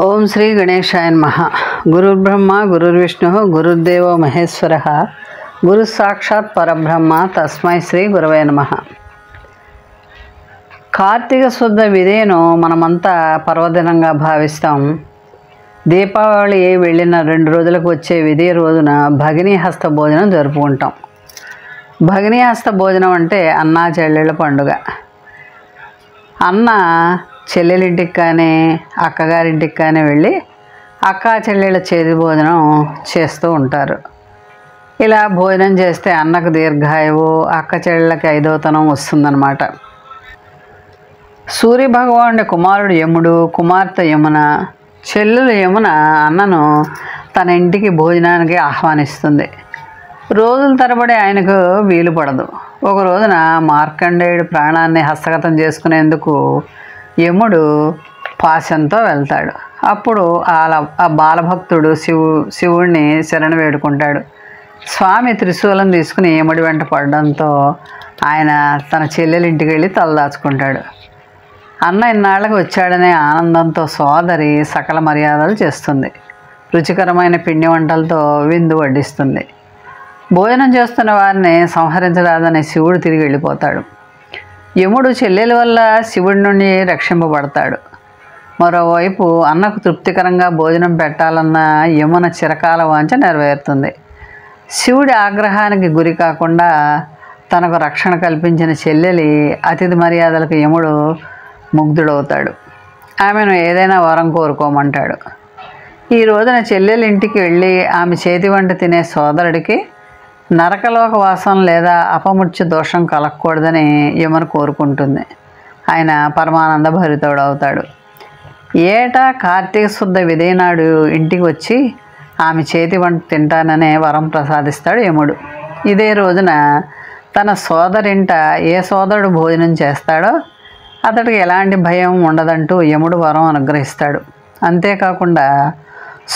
ఓం శ్రీ గణేశాయ నమః. గురుర్బ్రహ్మ గురుర్విష్ణు గురుర్దేవో మహేశ్వర గురు సాక్షాత్ పరబ్రహ్మ తస్మై శ్రీ గురవే నమః. కార్తీక శుద్ధ విధిను మనమంతా పర్వదినంగా భావిస్తాం. దీపావళి వెళ్ళిన 2 రోజులకు వచ్చే విధి రోజున భగినీ హస్త భోజనం జరుపుకుంటాం. భగినీ హస్త భోజనం అంటే అన్నా చెల్లెళ్ళ పండుగ. అన్న చెల్లెలింటికి కానీ అక్కగారింటికి కానీ వెళ్ళి అక్కా చెల్లెళ్ళ చేతి భోజనం చేస్తూ ఉంటారు. ఇలా భోజనం చేస్తే అన్నకు దీర్ఘాయువు, అక్క చెల్లెళ్ళకి 5వతనం వస్తుందన్నమాట. సూర్యభగవానుడి కుమారుడు యముడు, కుమార్తె యమున, చెల్లెలు యమున అన్నను తన ఇంటికి భోజనానికి ఆహ్వానిస్తుంది. రోజుల తరబడి ఆయనకు వీలు పడదు. ఒక రోజున మార్కండేయుడు ప్రాణాన్ని హస్తగతం చేసుకునేందుకు యముడు పాశంతో వెళ్తాడు. అప్పుడు ఆ బాలభక్తుడు శివుడిని శరణు వేడుకుంటాడు. స్వామి త్రిశూలం తీసుకుని యముడి వెంట పడడంతో ఆయన తన చెల్లెలింటికి వెళ్ళి తలదాచుకుంటాడు. అన్న ఇన్నాళ్ళకి వచ్చాడనే ఆనందంతో సోదరి సకల మర్యాదలు చేస్తుంది. రుచికరమైన పిండి వంటలతో విందు వడ్డిస్తుంది. భోజనం చేస్తున్న వారిని సంహరించరాదని శివుడు తిరిగి వెళ్ళిపోతాడు. యముడు చెల్లెల వల్ల శివుడి నుండి రక్షింపబడతాడు. మరోవైపు అన్నకు తృప్తికరంగా భోజనం పెట్టాలన్న యమున చిరకాల వాంఛ నెరవేరుతుంది. శివుడి ఆగ్రహానికి గురి కాకుండా తనకు రక్షణ కల్పించిన చెల్లెలి అతిథి మర్యాదలకు యముడు ముగ్ధుడవుతాడు. ఆమెను ఏదైనా వరం కోరుకోమంటాడు. ఈ రోజున చెల్లెలి ఇంటికి వెళ్ళి ఆమె చేతి వంట తినే సోదరుడికి నరకలోక వాసం లేదా అపమృత్యు దోషం కలగకూడదని యమున కోరుకుంటుంది. ఆయన పరమానంద భరితుడవుతాడు. ఏటా కార్తీక శుద్ధ విధి నాడు ఇంటికి వచ్చి ఆమె చేతి వంట తింటాననే వరం ప్రసాదిస్తాడు యముడు. ఇదే రోజున తన సోదరింట ఏ సోదరుడు భోజనం చేస్తాడో అతడికి ఎలాంటి భయం ఉండదంటూ యముడు వరం అనుగ్రహిస్తాడు. అంతేకాకుండా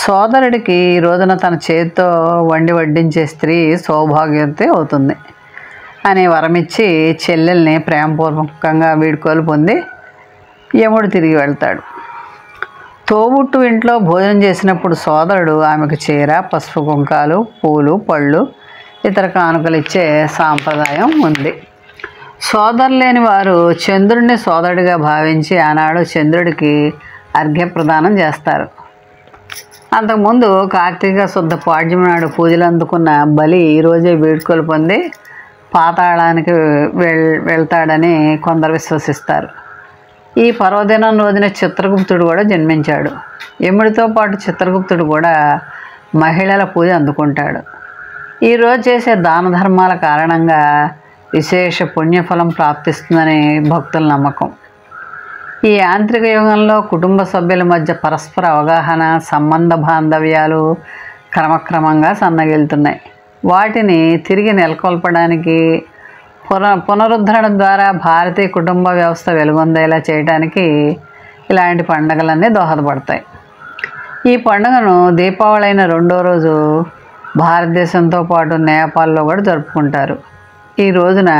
సోదరుడికి ఈ రోజున తన చేతితో వడ్డించే స్త్రీ సౌభాగ్యవతి అవుతుంది అనే వరమిచ్చి చెల్లెల్ని ప్రేమపూర్వకంగా వీడ్కోలు పొంది యముడు తిరిగి వెళ్తాడు. తోబుట్టు ఇంట్లో భోజనం చేసినప్పుడు సోదరుడు ఆమెకు చీర, పసుపు కుంకాలు, పూలు, పళ్ళు, ఇతర కానుకలు ఇచ్చే సాంప్రదాయం ఉంది. సోదరు లేని వారు చంద్రుడిని సోదరుడిగా భావించి ఆనాడు చంద్రుడికి అర్ఘ్యప్రదానం చేస్తారు. అంతకుముందు కార్తీక శుద్ధ పాడ్యమి నాడు పూజలు అందుకున్న బలి ఈరోజే వీడ్కోలు పొంది పాతాళానికి వెళ్తాడని కొందరు విశ్వసిస్తారు. ఈ పర్వదినం రోజున చిత్రగుప్తుడు కూడా జన్మించాడు. యముడితో పాటు చిత్రగుప్తుడు కూడా మహిళల పూజ అందుకుంటాడు. ఈరోజు చేసే దాన ధర్మాల కారణంగా విశేష పుణ్యఫలం ప్రాప్తిస్తుందని భక్తుల నమ్మకం. ఈ యాంత్రిక యుగంలో కుటుంబ సభ్యుల మధ్య పరస్పర అవగాహన, సంబంధ బాంధవ్యాలు క్రమక్రమంగా సన్నగిలుతున్నాయి. వాటిని తిరిగి నెలకొల్పడానికి పునరుద్ధరణ ద్వారా భారతీయ కుటుంబ వ్యవస్థ వెలుగొందేలా చేయడానికి ఇలాంటి పండుగలన్నీ దోహదపడతాయి. ఈ పండుగను దీపావళి అయిన 2వ రోజు భారతదేశంతో పాటు నేపాల్లో కూడా జరుపుకుంటారు. ఈ రోజున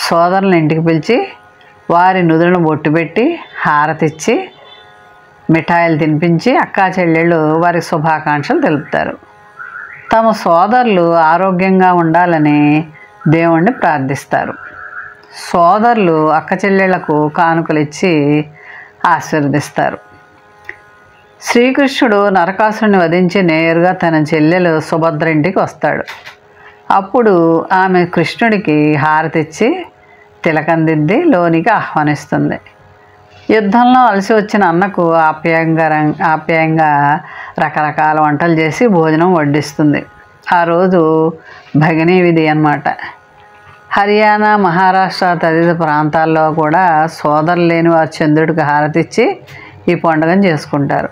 సోదరులను ఇంటికి పిలిచి వారి నుదులను బొట్టు పెట్టి హారతిచ్చి మిఠాయిలు తినిపించి అక్కా చెల్లెళ్ళు వారికి శుభాకాంక్షలు తెలుపుతారు. తమ సోదరులు ఆరోగ్యంగా ఉండాలని దేవుణ్ణి ప్రార్థిస్తారు. సోదరులు అక్క చెల్లెళ్లకు కానుకలు ఇచ్చి ఆశీర్వదిస్తారు. శ్రీకృష్ణుడు నరకాసురుని వధించి నేరుగా తన చెల్లెలు సుభద్ర ఇంటికి వస్తాడు. అప్పుడు ఆమె కృష్ణుడికి హారతిచ్చి తిలకందిద్ది లోనికి ఆహ్వానిస్తుంది. యుద్ధంలో అలసి వచ్చిన అన్నకు ఆప్యాయంగా రకరకాల వంటలు చేసి భోజనం వడ్డిస్తుంది. ఆ రోజు భగినీ విధి అన్నమాట. హర్యానా, మహారాష్ట్ర తదితర ప్రాంతాల్లో కూడా సోదరులు లేని వారు చంద్రుడికి హారతిచ్చి ఈ పండుగను చేసుకుంటారు.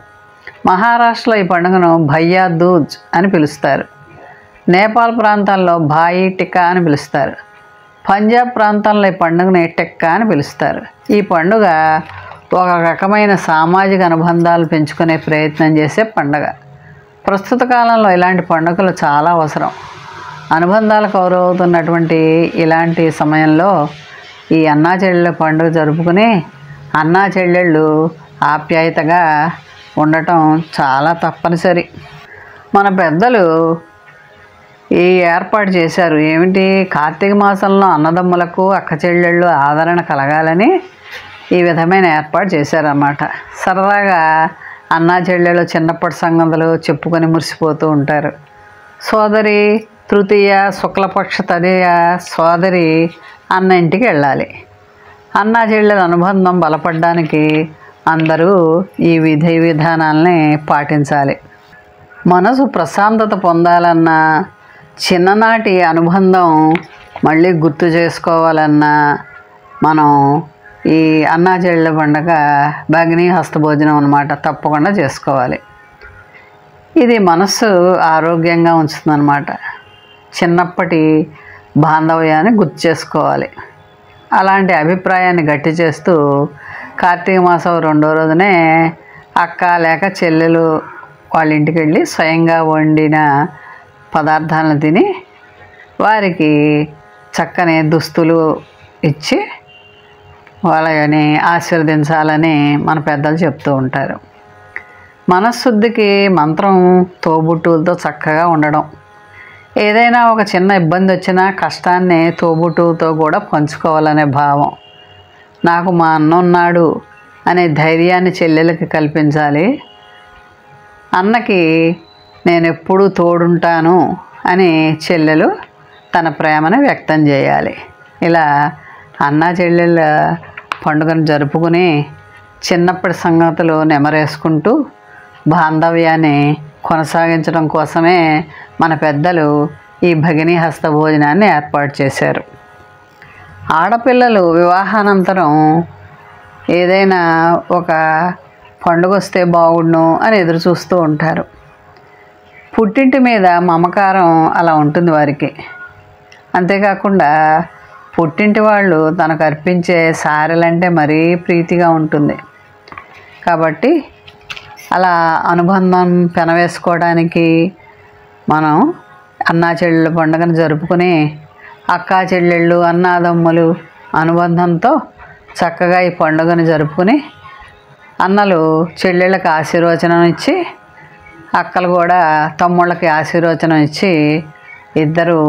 మహారాష్ట్రలో ఈ పండుగను భయ్యా దూజ్ అని పిలుస్తారు. నేపాల్ ప్రాంతాల్లో భాయి టిక్కా అని పిలుస్తారు. పంజాబ్ ప్రాంతాల్లో ఈ పండుగని టెక్కా అని పిలుస్తారు. ఈ పండుగ ఒక రకమైన సామాజిక అనుబంధాలు పెంచుకునే ప్రయత్నం చేసే పండుగ. ప్రస్తుత కాలంలో ఇలాంటి పండుగలు చాలా అవసరం. అనుబంధాలు కౌరవుతున్నటువంటి ఇలాంటి సమయంలో ఈ అన్నా చెల్లెళ్ళ పండుగ జరుపుకుని అన్నా చెల్లెళ్ళు ఆప్యాయతగా ఉండటం చాలా తప్పనిసరి. మన పెద్దలు ఈ ఏర్పాటు చేశారు. ఏమిటి, కార్తీక మాసంలో అన్నదమ్ములకు అక్క చెల్లెళ్ళు ఆదరణ కలగాలని ఈ విధమైన ఏర్పాటు చేశారన్నమాట. సరదాగా అన్నా చెల్లెళ్ళు చిన్నప్పటి సంగతులు చెప్పుకొని మురిసిపోతూ ఉంటారు. సోదరి తృతీయ శుక్లపక్ష తదియ సోదరి అన్న ఇంటికి వెళ్ళాలి. అన్నా చెల్లెల అనుబంధం బలపడడానికి అందరూ ఈ విధి విధానాలని పాటించాలి. మనసు ప్రశాంతత పొందాలన్నా, చిన్ననాటి అనుబంధం మళ్ళీ గుర్తు చేసుకోవాలన్నా మనం ఈ అన్నా చెల్లెల పండుగ భగినీ హస్తభోజనం అన్నమాట తప్పకుండా చేసుకోవాలి. ఇది మనస్సు ఆరోగ్యంగా ఉంచుతుందన్నమాట. చిన్నప్పటి బాంధవ్యాన్ని గుర్తు చేసుకోవాలి. అలాంటి అభిప్రాయాన్ని గట్టి చేస్తూ కార్తీక మాసం 2వ రోజునే అక్క లేక చెల్లెలు వాళ్ళ ఇంటికి వెళ్ళి స్వయంగా వండిన పదార్థాలను తిని వారికి చక్కని దుస్తులు ఇచ్చి వాళ్ళని ఆశీర్వదించాలని మన పెద్దలు చెప్తూ ఉంటారు. మనశ్శుద్ధికి మంత్రం తోబుట్టువులతో చక్కగా ఉండడం. ఏదైనా ఒక చిన్న ఇబ్బంది వచ్చినా కష్టాన్ని తోబుట్టువుతో కూడా పంచుకోవాలనే భావం. నాకు మా అన్న ఉన్నాడు అనే ధైర్యాన్ని చెల్లెలకి కల్పించాలి. అన్నకి నేను ఎప్పుడూ తోడుంటాను అని చెల్లెలు తన ప్రేమను వ్యక్తం చేయాలి. ఇలా అన్నా చెల్లెళ్ళ పండుగను జరుపుకుని చిన్నప్పటి సంగతులు నెమరేసుకుంటూ బాంధవ్యాన్ని కొనసాగించడం కోసమే మన పెద్దలు ఈ భగినీ హస్త భోజనాన్ని ఏర్పాటు చేశారు. ఆడపిల్లలు వివాహానంతరం ఏదైనా ఒక పండుగ వస్తే బాగుండు అని ఎదురు చూస్తూ ఉంటారు. పుట్టింటి మీద మమకారం అలా ఉంటుంది వారికి. అంతేకాకుండా పుట్టింటి వాళ్ళు తనకు అర్పించే సారెలంటే మరీ ప్రీతిగా ఉంటుంది. కాబట్టి అలా అనుబంధం పెనవేసుకోవడానికి మనం అన్నా చెల్లెళ్ళ పండుగను జరుపుకుని అక్కా చెల్లెళ్ళు అన్నాదమ్ములు అనుబంధంతో చక్కగా ఈ పండుగను జరుపుకుని అన్నలు చెల్లెళ్ళకి ఆశీర్వచనం ఇచ్చి అక్కలు కూడా తమ్ముళ్ళకి ఆశీర్వచనం ఇచ్చి ఇద్దరు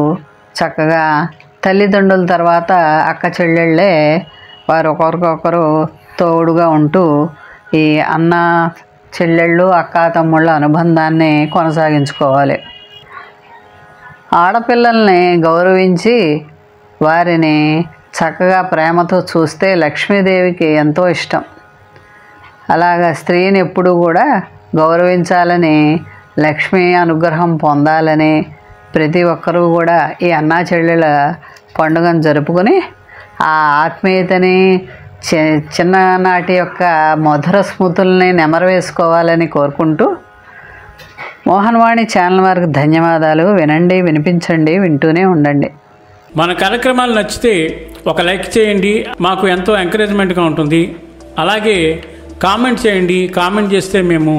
చక్కగా తల్లిదండ్రుల తర్వాత అక్క చెల్లెళ్ళే వారు ఒకరికొకరు తోడుగా ఉంటూ ఈ అన్న చెల్లెళ్ళు అక్క తమ్ముళ్ళ అనుబంధాన్ని కొనసాగించుకోవాలి. ఆడపిల్లల్ని గౌరవించి వారిని చక్కగా ప్రేమతో చూస్తే లక్ష్మీదేవికి ఎంతో ఇష్టం. అలాగా స్త్రీని ఎప్పుడూ కూడా గౌరవించాలని, లక్ష్మీ అనుగ్రహం పొందాలని ప్రతి ఒక్కరూ కూడా ఈ అన్నా చెల్లెల పండుగను జరుపుకొని ఆ ఆత్మీయతని చిన్ననాటి యొక్క మధుర స్మృతుల్ని నెమరవేసుకోవాలని కోరుకుంటూ మోహన్వాణి ఛానల్ వారికి ధన్యవాదాలు. వినండి, వినిపించండి, వింటూనే ఉండండి. మన కార్యక్రమాలు నచ్చితే ఒక లైక్ చేయండి, మాకు ఎంతో ఎంకరేజ్మెంట్గా ఉంటుంది. అలాగే కామెంట్ చేయండి. కామెంట్ చేస్తే మేము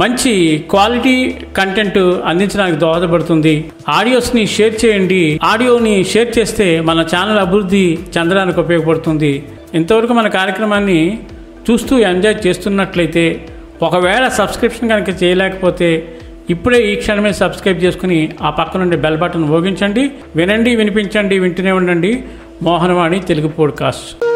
మంచి క్వాలిటీ కంటెంట్ అందించడానికి దోహదపడుతుంది. ఆడియోస్ని షేర్ చేయండి. ఆడియోని షేర్ చేస్తే మన ఛానల్ అభివృద్ధి చెందడానికి ఉపయోగపడుతుంది. ఇంతవరకు మన కార్యక్రమాన్ని చూస్తూ ఎంజాయ్ చేస్తున్నట్లయితే, ఒకవేళ సబ్స్క్రిప్షన్ కనుక చేయలేకపోతే ఇప్పుడే ఈ క్షణమే సబ్స్క్రైబ్ చేసుకుని ఆ పక్క నుండి బెల్ బటన్ మోగించండి. వినండి, వినిపించండి, వింటూనే ఉండండి. మోహన్వాణి తెలుగు పోడ్కాస్ట్.